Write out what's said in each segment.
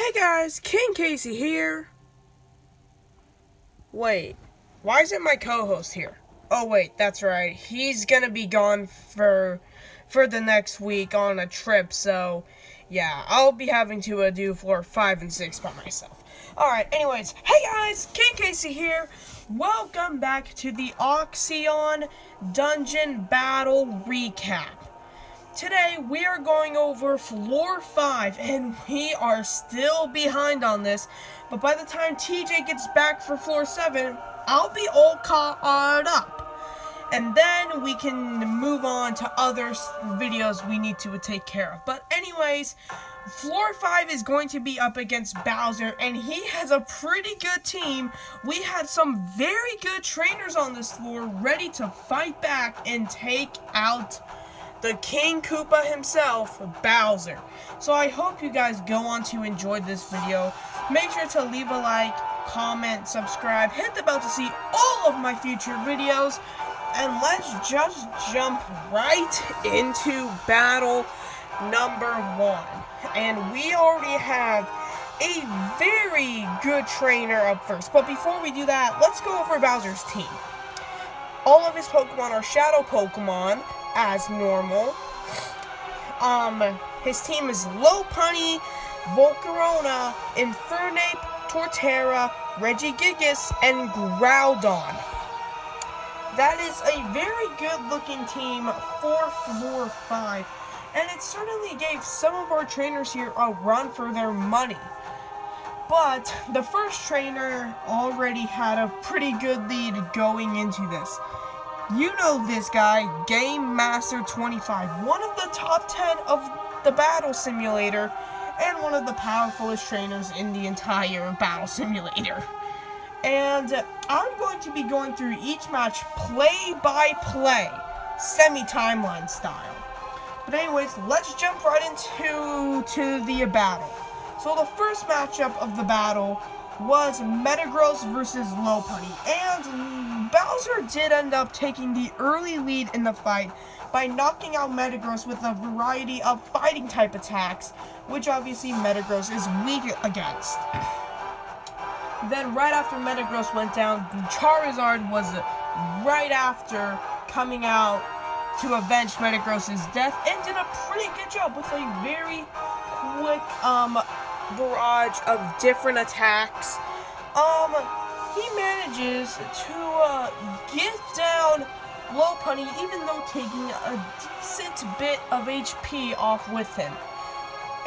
Hey guys, King Casey here. Wait, why isn't my co-host here? Oh wait, that's right. He's gonna be gone for the next week on a trip, so yeah, I'll be having to do floor 5 and 6 by myself. Alright, anyways, hey guys, King Casey here. Welcome back to the Oxion Dungeon Battle Recap. Today, we are going over Floor 5, and we are still behind on this, but by the time TJ gets back for Floor 7, I'll be all caught up. And then we can move on to other videos we need to take care of. But anyways, Floor 5 is going to be up against Bowser, and he has a pretty good team. We had some very good trainers on this floor ready to fight back and take out the King Koopa himself, Bowser. So I hope you guys go on to enjoy this video. Make sure to leave a like, comment, subscribe, hit the bell to see all of my future videos. And let's just jump right into battle number 1. And we already have a very good trainer up first. But before we do that, let's go over Bowser's team. All of his Pokemon are Shadow Pokemon, as normal. His team is Lopunny, Volcarona, Infernape, Torterra, Regigigas, and Groudon. That is a very good looking team for Floor 5, and it certainly gave some of our trainers here a run for their money. But the first trainer already had a pretty good lead going into this. You know this guy, Game Master 25, one of the top 10 of the Battle Simulator, and one of the powerfulest trainers in the entire Battle Simulator. And I'm going to be going through each match play by play, semi-timeline style. But anyways, let's jump right into the battle. So the first matchup of the battle was Metagross versus Lopunny, and Bowser did end up taking the early lead in the fight by knocking out Metagross with a variety of fighting type attacks, which obviously Metagross is weak against. Then right after Metagross went down, Charizard was right after coming out to avenge Metagross's death and did a pretty good job with a very quick barrage of different attacks. He manages to get down Lopunny, even though taking a decent bit of HP off with him.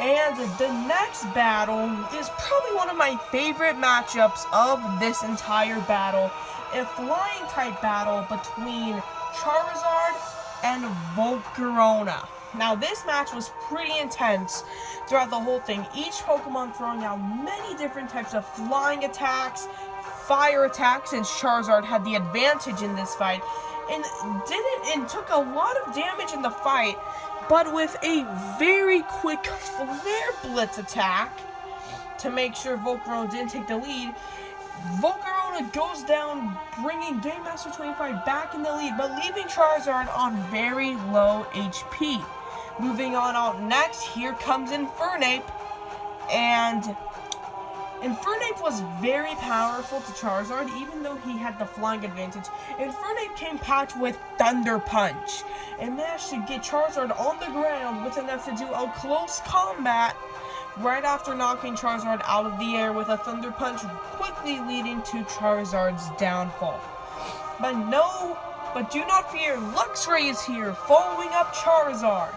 And the next battle is probably one of my favorite matchups of this entire battle. A flying type battle between Charizard and Volcarona. Now, this match was pretty intense throughout the whole thing. Each Pokemon throwing out many different types of flying attacks, fire attacks, since Charizard had the advantage in this fight, and took a lot of damage in the fight, but with a very quick Flare Blitz attack to make sure Volcarona didn't take the lead. Volcarona goes down, bringing Game Master 25 back in the lead, but leaving Charizard on very low HP. Moving on out next, here comes Infernape, and Infernape was very powerful to Charizard, even though he had the flying advantage. Infernape came packed with Thunder Punch, and managed to get Charizard on the ground with enough to do a close combat, right after knocking Charizard out of the air with a Thunder Punch, quickly leading to Charizard's downfall. But do not fear, Luxray is here, following up Charizard.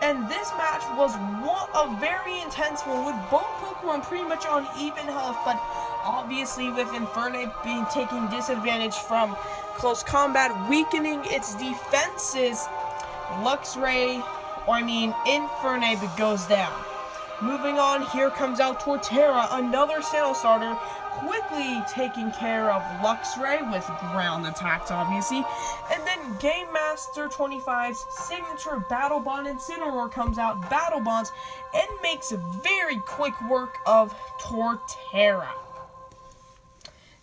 And this match was a very intense one, with both Pokemon pretty much on even health, but obviously with Infernape taking disadvantage from close combat, weakening its defenses, Infernape goes down. Moving on, here comes out Torterra, another Sinnoh starter, quickly taking care of Luxray with ground attacks, obviously. And then Game Master 25's signature Battle Bond Incineroar comes out, Battle Bonds, and makes very quick work of Torterra.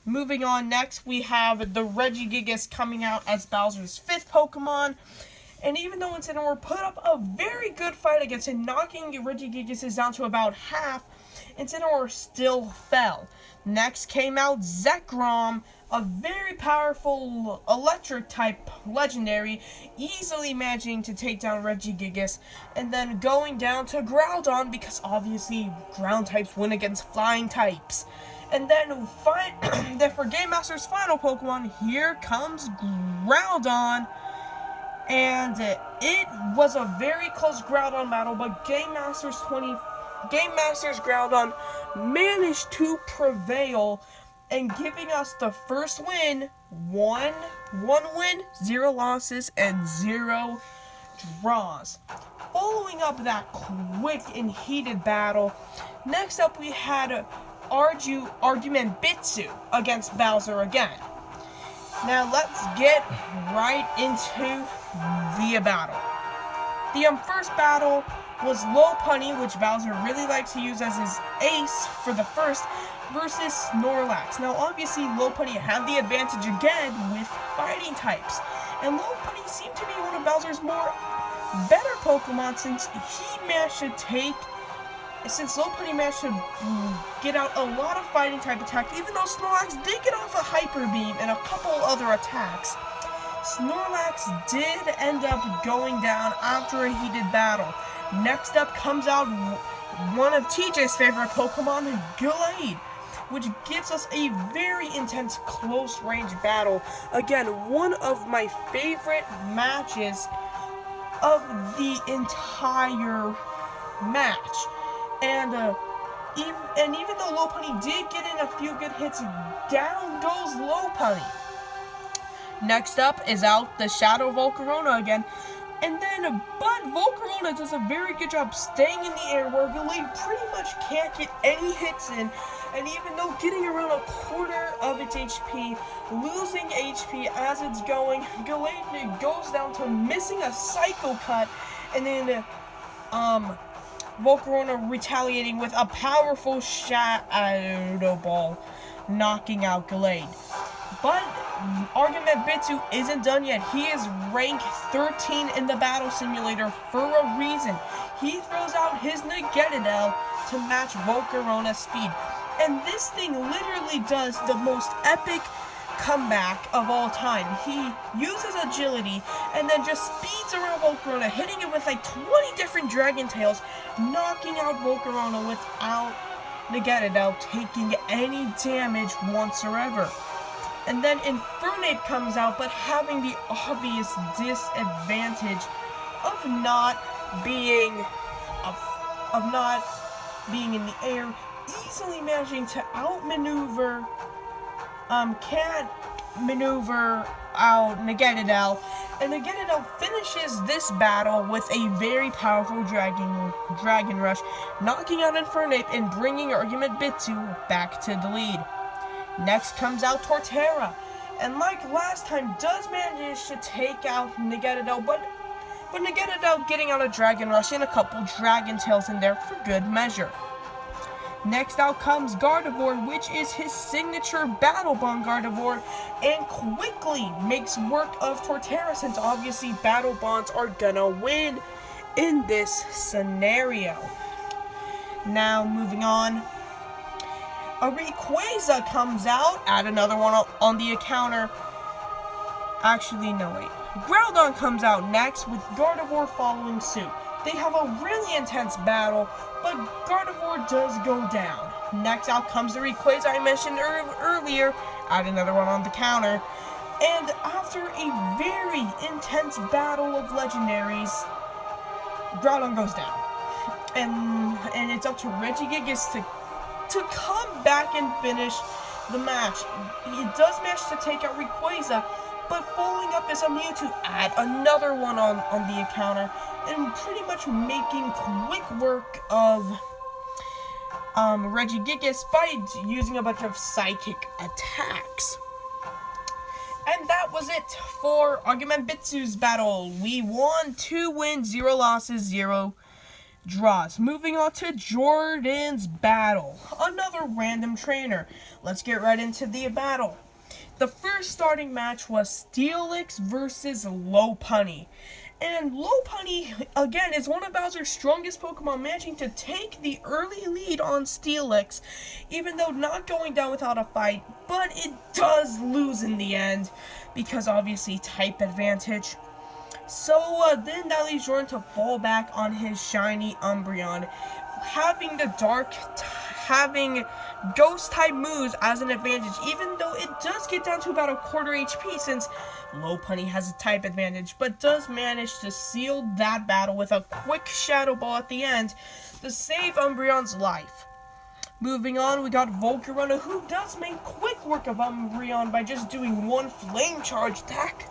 Moving on next, we have the Regigigas coming out as Bowser's 5th Pokemon. And even though Incineroar put up a very good fight against him, knocking Regigigas down to about half, Incineroar still fell. Next came out Zekrom, a very powerful electric-type legendary, easily managing to take down Regigigas, and then going down to Groudon, because obviously ground types win against flying types. And then, for Game Master's final Pokemon, here comes Groudon. And it was a very close Groudon battle, but Game Master's Groudon managed to prevail and giving us the first win, one win, 0 losses, and 0 draws. Following up that quick and heated battle, next up we had Argument Bitsu against Bowser again. Now let's get right into the battle. The first battle was Lopunny, which Bowser really likes to use as his ace for the first, versus Snorlax. Now obviously Lopunny had the advantage again with fighting types, and Lopunny seemed to be one of Bowser's better Pokemon since Lopunny managed to get out a lot of fighting type attacks, even though Snorlax did get off a Hyper Beam and a couple other attacks. Snorlax did end up going down after a heated battle. Next up comes out one of TJ's favorite Pokemon, Gallade, which gives us a very intense close-range battle. Again, one of my favorite matches of the entire match. And even though Lopunny did get in a few good hits, down goes Lopunny. Next up is out the Shadow Volcarona again. But Volcarona does a very good job staying in the air where Gallade pretty much can't get any hits in. And even though getting around a quarter of its HP, losing HP as it's going, Gallade goes down to missing a Psycho Cut, and then Volcarona retaliating with a powerful Shadow Ball, knocking out Gallade. But Argument Bitsu isn't done yet. He is rank 13 in the Battle Simulator for a reason. He throws out his Nagetadel to match Volcarona's speed. And this thing literally does the most epic comeback of all time. He uses agility and then just speeds around Volcarona, hitting it with like 20 different Dragon Tails, knocking out Volcarona without Nagetadel taking any damage whatsoever. And then Infernape comes out, but having the obvious disadvantage of not being in the air, easily managing to outmaneuver can't maneuver out Nagetadel, and Nagetadel finishes this battle with a very powerful Dragon Rush, knocking out Infernape and bringing Argument Bitsu back to the lead. Next comes out Torterra, and like last time, does manage to take out Nagetadel, but Nagetadel getting out a Dragon Rush and a couple Dragon Tails in there for good measure. Next out comes Gardevoir, which is his signature Battle Bond Gardevoir, and quickly makes work of Torterra since obviously Battle Bonds are gonna win in this scenario. Now moving on, a Rayquaza comes out, add another one on the counter. Actually, no wait. Groudon comes out next with Gardevoir following suit. They have a really intense battle, but Gardevoir does go down. Next out comes the Rayquaza I mentioned earlier, add another one on the counter. And after a very intense battle of legendaries, Groudon goes down. And it's up to Regigigas to come back and finish the match. He does manage to take out Rayquaza, but following up is a Mewtwo, add another one on the counter, and pretty much making quick work of Regigigas by using a bunch of psychic attacks. And that was it for Argument Bitsu's battle. We won 2 wins, 0 losses, 0 draws. Moving on to Jordan's battle. Another random trainer. Let's get right into the battle. The first starting match was Steelix versus Lopunny. And Lopunny, again, is one of Bowser's strongest Pokemon, managing to take the early lead on Steelix, even though not going down without a fight, but it does lose in the end, because obviously type advantage. So then that leaves Jordan to fall back on his shiny Umbreon, having ghost type moves as an advantage, even though it does get down to about a quarter HP since Lopunny has a type advantage, but does manage to seal that battle with a quick Shadow Ball at the end to save Umbreon's life. Moving on, we got Volcarona, who does make quick work of Umbreon by just doing one Flame Charge attack,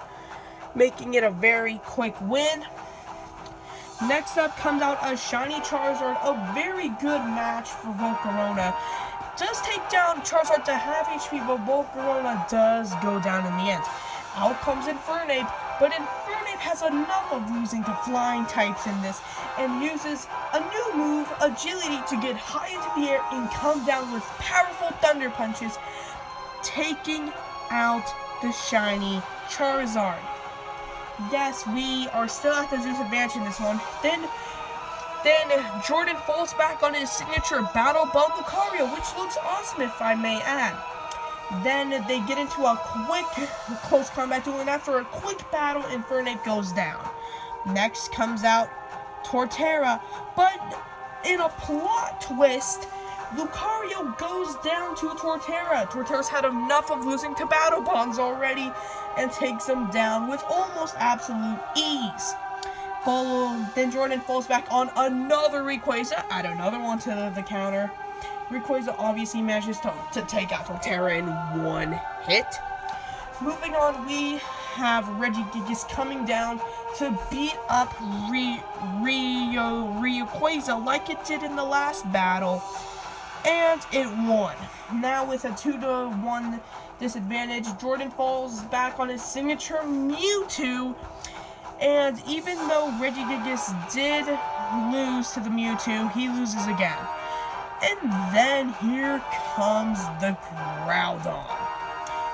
making it a very quick win. Next up comes out a shiny Charizard, a very good match for Volcarona. Does take down Charizard to half HP, but Volcarona does go down in the end. Out comes Infernape, but Infernape has enough of losing to flying types in this, and uses a new move, Agility, to get high into the air and come down with powerful Thunder Punches, taking out the shiny Charizard. Yes, we are still at the disadvantage in this one. Then Jordan falls back on his signature Battle Bond Lucario, which looks awesome if I may add. Then they get into a quick close combat duel, and after a quick battle, Infernape goes down. Next comes out Torterra, but in a plot twist, Lucario goes down to Torterra. Torterra's had enough of losing to Battle Bonds already and takes him down with almost absolute ease. Then Jordan falls back on another Rayquaza, add another one to the counter. Rayquaza obviously manages to take out Torterra in one hit. Moving on, we have Regigigas coming down to beat up Rayquaza like it did in the last battle, and it won. Now with a 2-1 disadvantage, Jordan falls back on his signature Mewtwo, and even though Regigigas did lose to the Mewtwo, he loses again. And then here comes the Groudon.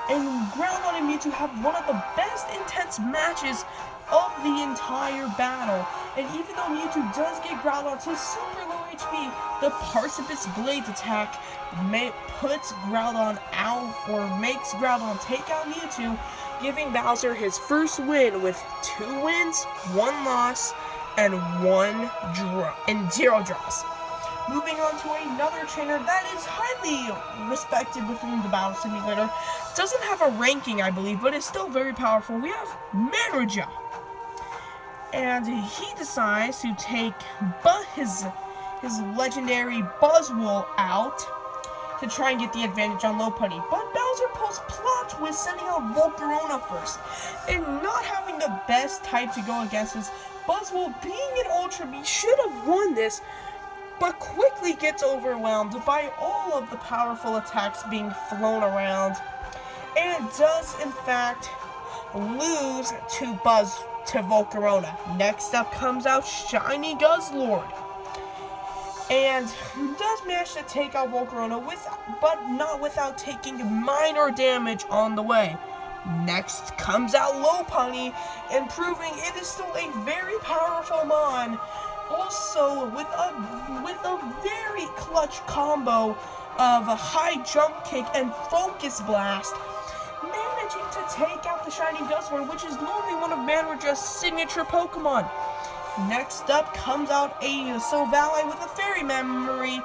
And Groudon and Mewtwo have one of the best intense matches of the entire battle. And even though Mewtwo does get Groudon to super low HP, the Parsipus Blades attack puts Groudon out, or makes Groudon take out Mewtwo, giving Bowser his first win with 2 wins, 1 loss, and 0 draws. Moving on to another trainer that is highly respected within the Battle Simulator. Doesn't have a ranking, I believe, but is still very powerful. We have Manraja. And he decides to take his legendary Buzzwole out to try and get the advantage on Lopunny. But Bowser pulls plot twist, sending out Volcarona first. And not having the best type to go against this, Buzzwole, being an Ultra Bee, should have won this, but quickly gets overwhelmed by all of the powerful attacks being flown around, and does in fact lose to Volcarona. Next up comes out Shiny Guzzlord, and does manage to take out Volcarona, but not without taking minor damage on the way. Next comes out Lopunny, and proving it is still a very powerful Mon, also with a very clutch combo of a high jump kick and focus blast, managing to take out the Shiny Guzzlord, which is normally one of Manraja's signature Pokemon. Next up comes out a Silvally with a Fairy Memory,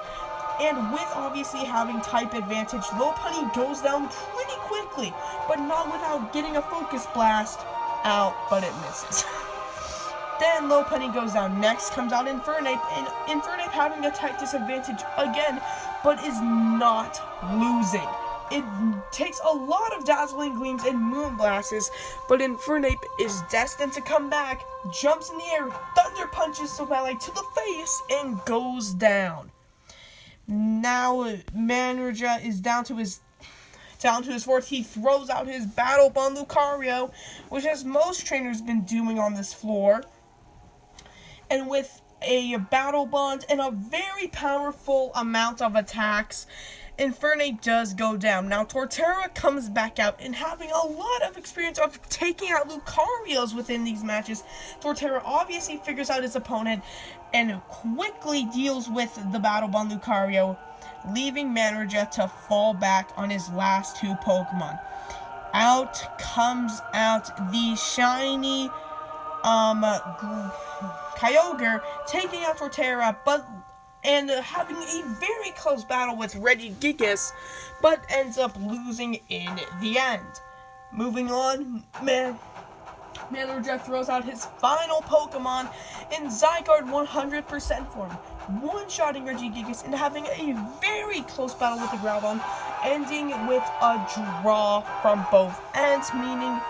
and with obviously having type advantage, Lopunny goes down pretty quickly, but not without getting a focus blast out, but it misses. Then Lopunny goes down. Next comes out Infernape, and Infernape having a type disadvantage again, but is not losing. It takes a lot of Dazzling Gleams and Moonblasts, but Infernape is destined to come back, jumps in the air, Thunder Punches Silvally to the face, and goes down. Now Manraja is down to his fourth. He throws out his Battle Bond Lucario, which as most trainers been doing on this floor. And with a Battle Bond and a very powerful amount of attacks, Infernape does go down. Now Torterra comes back out, and having a lot of experience of taking out Lucarios within these matches, Torterra obviously figures out his opponent and quickly deals with the Battle Bond Lucario, leaving Manreja to fall back on his last two Pokemon. Out comes the shiny Kyogre, taking out Torterra, and having a very close battle with Regigigas, but ends up losing in the end. Moving on, Manreja throws out his final Pokemon in Zygarde 100% form, one-shotting Regigigas and having a very close battle with the Groudon, ending with a draw from both ends, meaning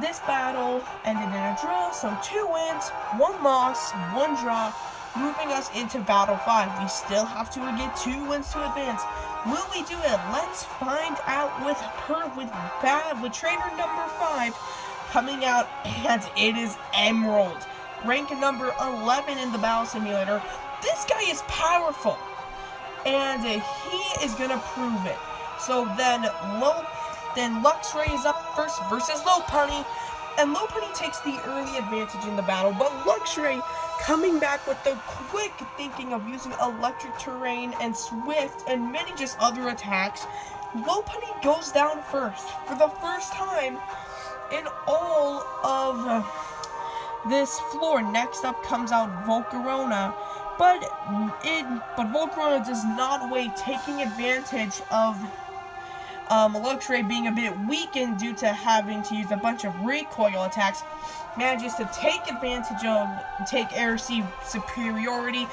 this battle ended in a draw, so 2 wins, 1 loss, 1 draw, moving us into Battle 5. We still have to get 2 wins to advance. Will we do it? Let's find out with trainer number 5 coming out, and it is Emerald, rank number 11 in the Battle Simulator. This guy is powerful, and he is gonna prove it. So then Luxray is up first versus Lopunny, and Lopunny takes the early advantage in the battle, but Luxray coming back with the quick thinking of using Electric Terrain and Swift and many just other attacks. Lopunny goes down first for the first time in all of this floor. Next up comes out Volcarona, but Volcarona does not wait, taking advantage of Luxray being a bit weakened due to having to use a bunch of recoil attacks, manages to take advantage of Air Seed superiority,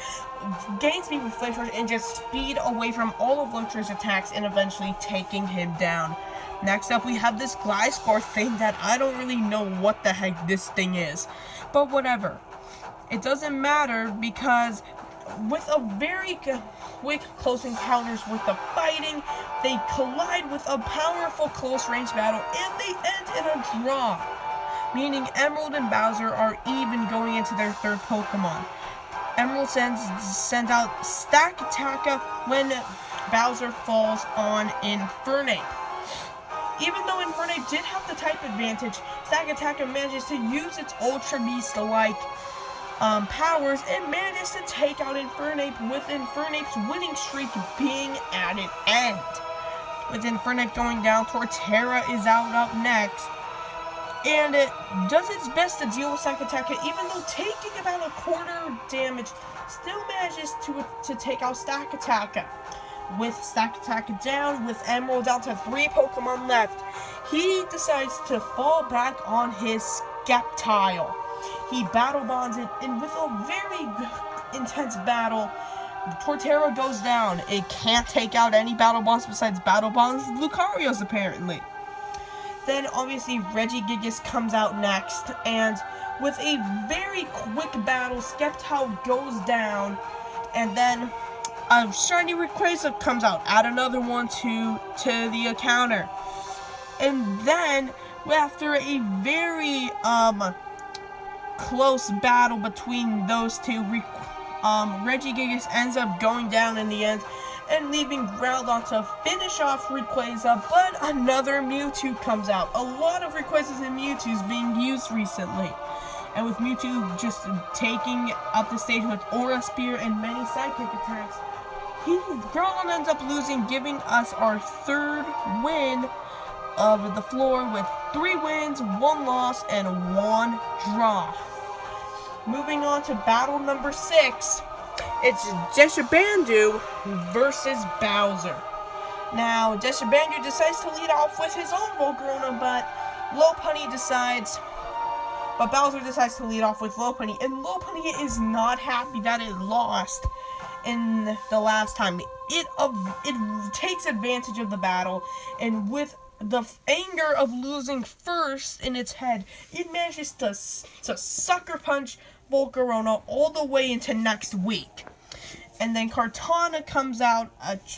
gains speed with Flame Charge, and just speed away from all of Luxray's attacks and eventually taking him down. Next up, we have this Gliscor thing that I don't really know what the heck this thing is, but whatever. It doesn't matter because with a very quick close encounters with the fighting, they collide with a powerful close range battle, and they end in a draw, meaning Emerald and Bowser are even going into their third Pokemon. Emerald sends out Stakataka when Bowser falls on Infernape. Even though Infernape did have the type advantage, Stakataka manages to use its Ultra Beast-like powers and manages to take out Infernape, with Infernape's winning streak being at an end. With Infernape going down, Torterra is up next, and it does its best to deal with Stakataka, even though taking about a quarter damage, still manages to take out Stakataka. With Stakataka down, with Emerald down to 3 Pokemon left, he decides to fall back on his Sceptile. He battle bonds it, and with a very intense battle, Torterra goes down. It can't take out any battle bonds besides battle bonds Lucarios, apparently. Then obviously Regigigas comes out next, and with a very quick battle, Sceptile goes down, and then a shiny Rayquaza comes out. Add another one to the counter. And then, after a very close battle between those two, Regigigas ends up going down in the end and leaving Groudon to finish off Rayquaza, but another Mewtwo comes out. A lot of Rayquazas and Mewtwo's being used recently. And with Mewtwo just taking up the stage with Aura Spear and many sidekick attacks, Groudon ends up losing, giving us our third win of the floor with 3 wins, 1 loss, and 1 draw. Moving on to battle number 6, it's Deshabandu versus Bowser. Now, Deshabandu decides to lead off with his own Volcarona, but Bowser decides to lead off with Lopunny, and Lopunny is not happy that it lost in the last time. It takes advantage of the battle, and with the anger of losing first in its head, it manages to sucker punch Volcarona all the way into next week. And then Kartana comes out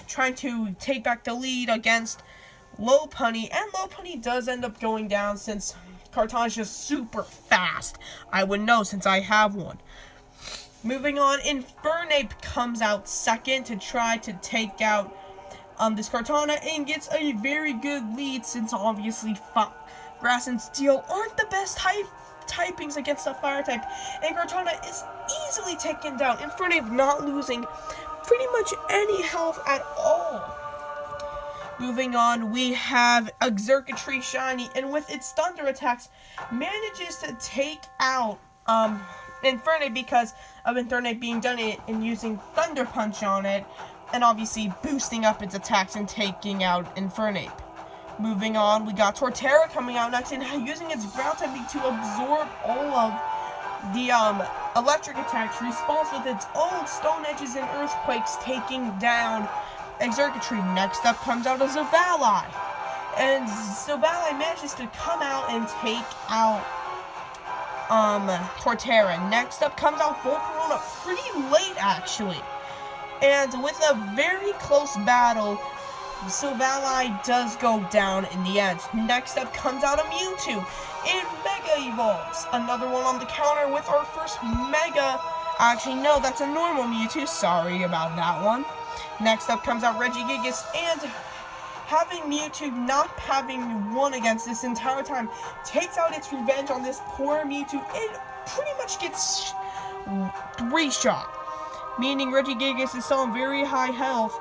trying to take back the lead against Lopunny, and Lopunny does end up going down since Kartana's just super fast. I would know since I have one. Moving on, Infernape comes out second to try to take out this Kartana and gets a very good lead, since obviously Grass and Steel aren't the best typings against a fire type, and Kartana is easily taken down. Infernape not losing pretty much any health at all. Moving on, we have Exercitry Shiny, and with its thunder attacks, manages to take out Infernape because of Infernape being done it and using Thunder Punch on it, and obviously boosting up its attacks and taking out Infernape. Moving on, we got Torterra coming out next and using its ground technique to absorb all of the electric attacks, responds with its own Stone Edges and Earthquakes, taking down Exercitry. Next up comes out a Zavali, and Zavali manages to come out and take out Torterra. Next up comes out Volcarona, pretty late actually, and with a very close battle, Zavali does go down in the end. Next up comes out a Mewtwo, and Mega Evolves. Another one on the counter with our first Mega. Actually, no, that's a normal Mewtwo. Sorry about that one. Next up comes out Regigigas, and having Mewtwo not having won against this entire time, takes out its revenge on this poor Mewtwo and pretty much gets 3-shot. Meaning Regigigas is still on very high health.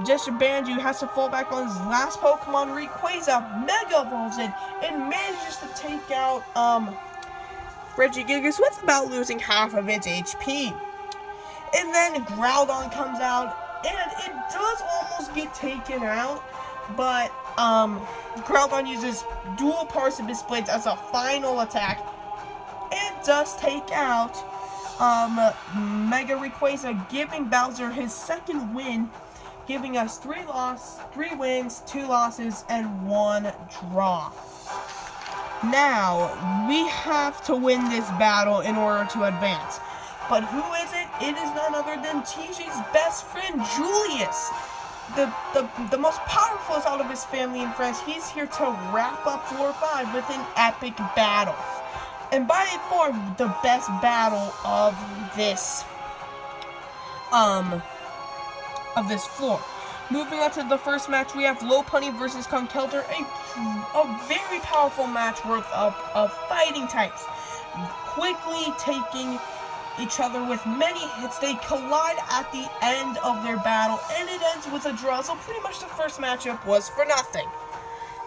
Gesture Banjo has to fall back on his last Pokemon, Rayquaza, Mega Evolves it, and manages to take out Regigigas with about losing half of its HP. And then Groudon comes out, and it does almost get taken out, but Groudon uses dual Parsibus Blades as a final attack, and does take out Mega Rayquaza, giving Bowser his second win, giving us 3 wins, 2 losses, and 1 draw. Now, we have to win this battle in order to advance. But who is it? It is none other than TJ's best friend, Julius. The most powerful out of his family and friends. He's here to wrap up Floor 5 with an epic battle. And by far, the best battle of this floor. Moving on to the first match, we have Lopunny versus Conkeldurr, a very powerful match worth of fighting types. Quickly taking each other with many hits, they collide at the end of their battle, and it ends with a draw, so pretty much the first matchup was for nothing,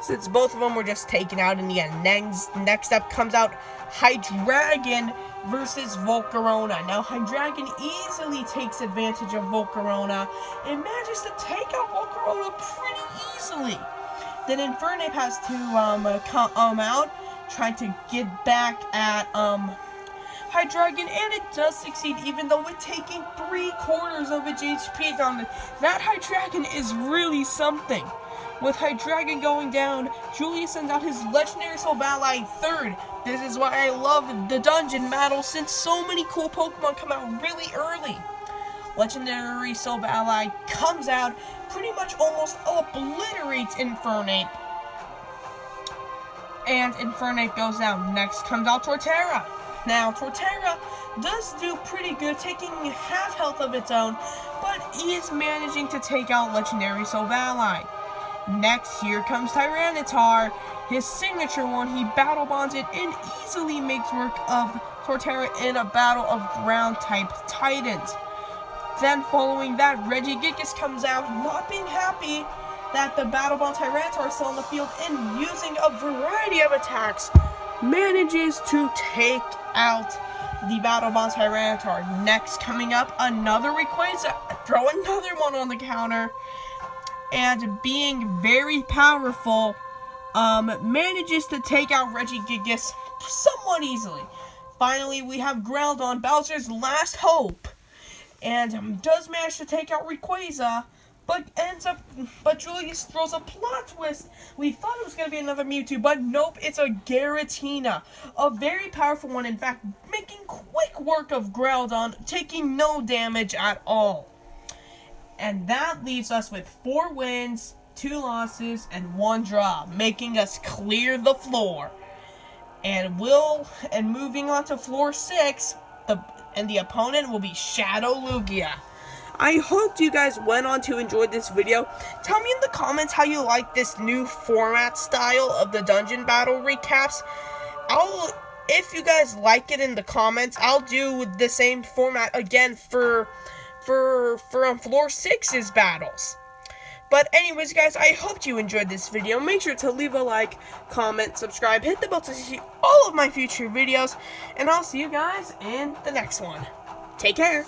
since both of them were just taken out in the end. Next up comes out Hydreigon versus Volcarona. Now, Hydreigon easily takes advantage of Volcarona and manages to take out Volcarona pretty easily. Then Infernape has to come out, trying to get back at Hydreigon, and it does succeed, even though it's taking 3/4 of its HP on it. That Hydreigon is really something. With Hydreigon going down, Julius sends out his legendary Silvally third. This is why I love the Doungeon battle, since so many cool Pokemon come out really early. Legendary Silvally comes out, pretty much almost obliterates Infernape, and Infernape goes down. Next comes out Torterra. Now, Torterra does do pretty good, taking half health of its own, but is managing to take out Legendary Silvally. Next, here comes Tyranitar, his signature one. He battle bonds it and easily makes work of Torterra in a battle of ground-type Titans. Then, following that, Regigigas comes out, not being happy that the battle bond Tyranitar is still in the field, and using a variety of attacks, manages to take out the battle bond Tyranitar. Next, coming up, another Rayquaza, throw another one on the counter, and being very powerful, manages to take out Regigigas somewhat easily. Finally, we have Groudon, Bowser's last hope, and does manage to take out Rayquaza, but Julius throws a plot twist. We thought it was going to be another Mewtwo, but nope, it's a Giratina. A very powerful one, in fact, making quick work of Groudon, taking no damage at all. And that leaves us with 4 wins, 2 losses, and 1 draw, making us clear the floor. And moving on to floor 6, the opponent will be Shadow Lugia. I hope you guys went on to enjoy this video. Tell me in the comments how you like this new format style of the dungeon battle recaps. If you guys like it in the comments, I'll do the same format again for floor 6's battles. But anyways, guys, I hope you enjoyed this video. Make sure to leave a like, comment, subscribe, hit the bell to see all of my future videos, and I'll see you guys in the next one. Take care.